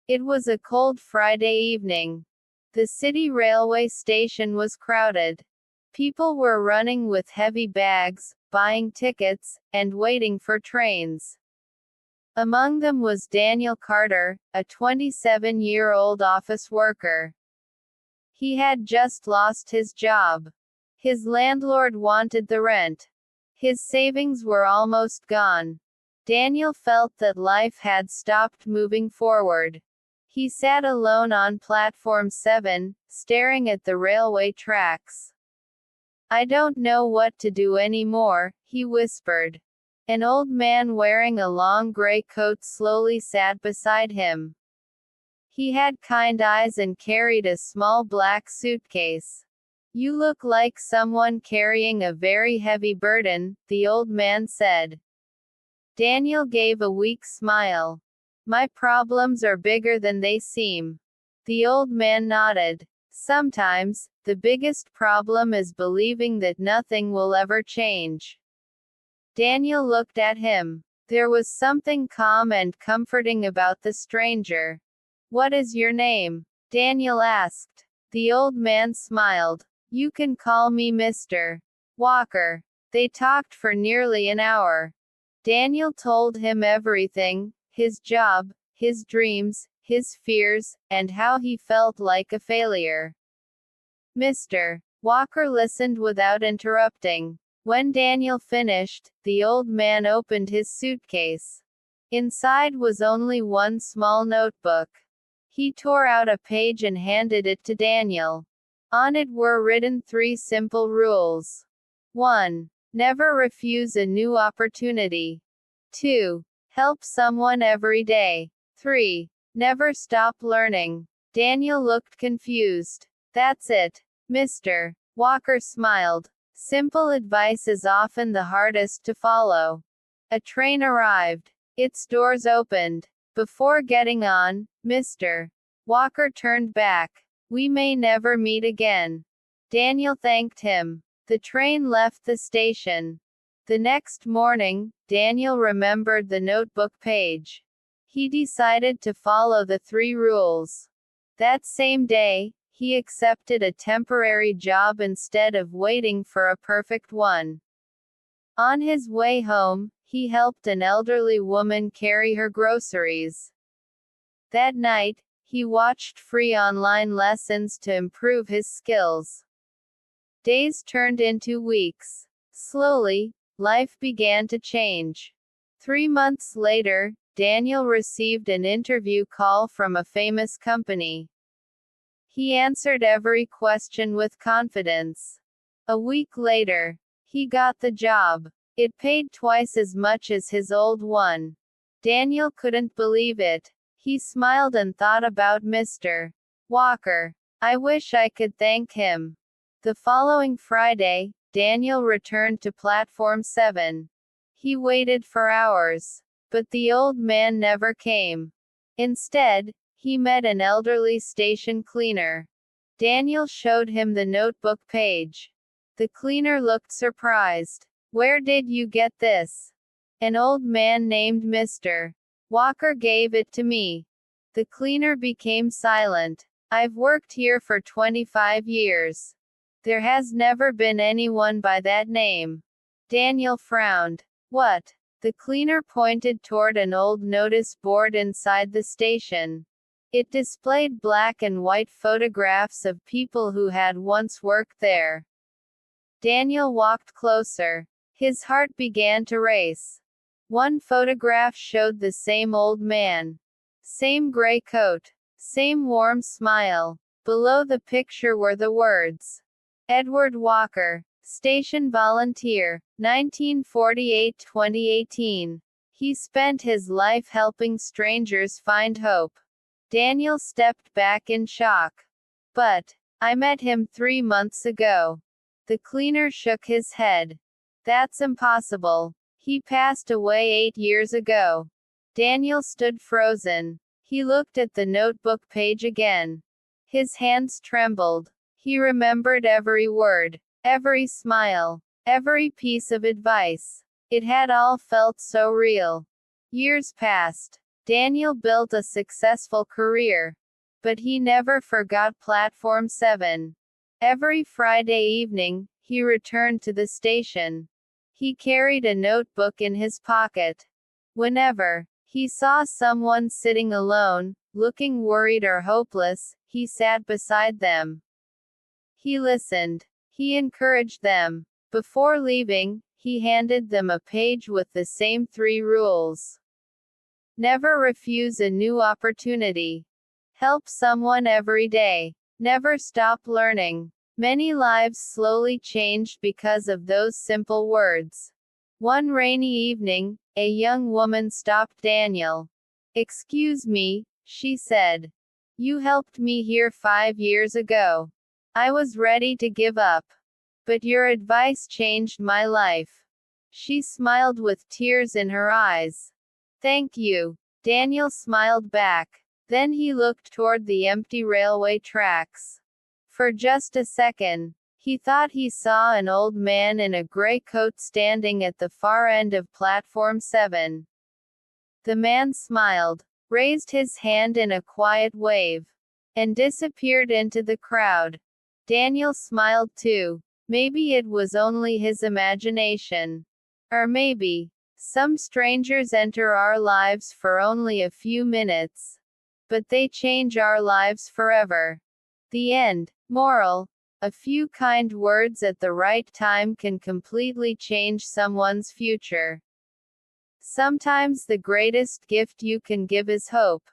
It was a cold Friday evening. The city railway station was crowded. People were running with heavy bags, buying tickets, and waiting for trains. Among them was Daniel Carter, a 27-year-old office worker. He had just lost his job. His landlord wanted the rent. His savings were almost gone. Daniel felt that life had stopped moving forward. He sat alone on platform 7, staring at the railway tracks. "I don't know what to do anymore," he whispered. An old man wearing a long gray coat slowly sat beside him. He had kind eyes and carried a small black suitcase. "You look like someone carrying a very heavy burden," the old man said. Daniel gave a weak smile. "My problems are bigger than they seem." The old man nodded. "Sometimes, the biggest problem is believing that nothing will ever change." Daniel looked at him. There was something calm and comforting about the stranger. "What is your name?" Daniel asked. The old man smiled. "You can call me Mr. Walker." They talked for nearly an hour. Daniel told him everything: his job, his dreams, his fears, and how he felt like a failure. Mr. Walker listened without interrupting. When Daniel finished, the old man opened his suitcase. Inside was only one small notebook. He tore out a page and handed it to Daniel. On it were written 3 simple rules. 1. Never refuse a new opportunity. 2. Help someone every day. 3. Never stop learning. Daniel looked confused. "That's it, Mr. Walker smiled. "Simple advice is often the hardest to follow." A train arrived. Its doors opened. Before getting on, Mr. Walker turned back. "We may never meet again." Daniel thanked him. The train left the station. The next morning, Daniel remembered the notebook page. He decided to follow the 3 rules. That same day, he accepted a temporary job instead of waiting for a perfect one. On his way home, he helped an elderly woman carry her groceries. That night, he watched free online lessons to improve his skills. Days turned into weeks. Slowly, life began to change. 3 months later, Daniel received an interview call from a famous company. He answered every question with confidence. A week later, he got the job. It paid twice as much as his old one. Daniel couldn't believe it. He smiled and thought about Mr. Walker. "I wish I could thank him." The following Friday, Daniel returned to platform 7. He waited for hours. But the old man never came. Instead, he met an elderly station cleaner. Daniel showed him the notebook page. The cleaner looked surprised. "Where did you get this?" "An old man named Mr. Walker gave it to me." The cleaner became silent. "I've worked here for 25 years. There has never been anyone by that name." Daniel frowned. "What?" The cleaner pointed toward an old notice board inside the station. It displayed black and white photographs of people who had once worked there. Daniel walked closer. His heart began to race. One photograph showed the same old man. Same gray coat. Same warm smile. Below the picture were the words, "Edward Walker, Station Volunteer, 1948-2018. He spent his life helping strangers find hope." Daniel stepped back in shock. "But I met him 3 months ago." The cleaner shook his head. "That's impossible. He passed away 8 years ago." Daniel stood frozen. He looked at the notebook page again. His hands trembled. He remembered every word, every smile, every piece of advice. It had all felt so real. Years passed. Daniel built a successful career. But he never forgot Platform 7. Every Friday evening, he returned to the station. He carried a notebook in his pocket. Whenever he saw someone sitting alone, looking worried or hopeless, he sat beside them. He listened. He encouraged them. Before leaving, he handed them a page with the same 3 rules. Never refuse a new opportunity. Help someone every day. Never stop learning. Many lives slowly changed because of those simple words. One rainy evening, a young woman stopped Daniel. "Excuse me," she said. "You helped me here 5 years ago. I was ready to give up. But your advice changed my life." She smiled with tears in her eyes. "Thank you." Daniel smiled back. Then he looked toward the empty railway tracks. For just a second, he thought he saw an old man in a gray coat standing at the far end of Platform 7. The man smiled, raised his hand in a quiet wave, and disappeared into the crowd. Daniel smiled too. Maybe it was only his imagination. Or maybe, some strangers enter our lives for only a few minutes. But they change our lives forever. The end. Moral: a few kind words at the right time can completely change someone's future. Sometimes the greatest gift you can give is hope.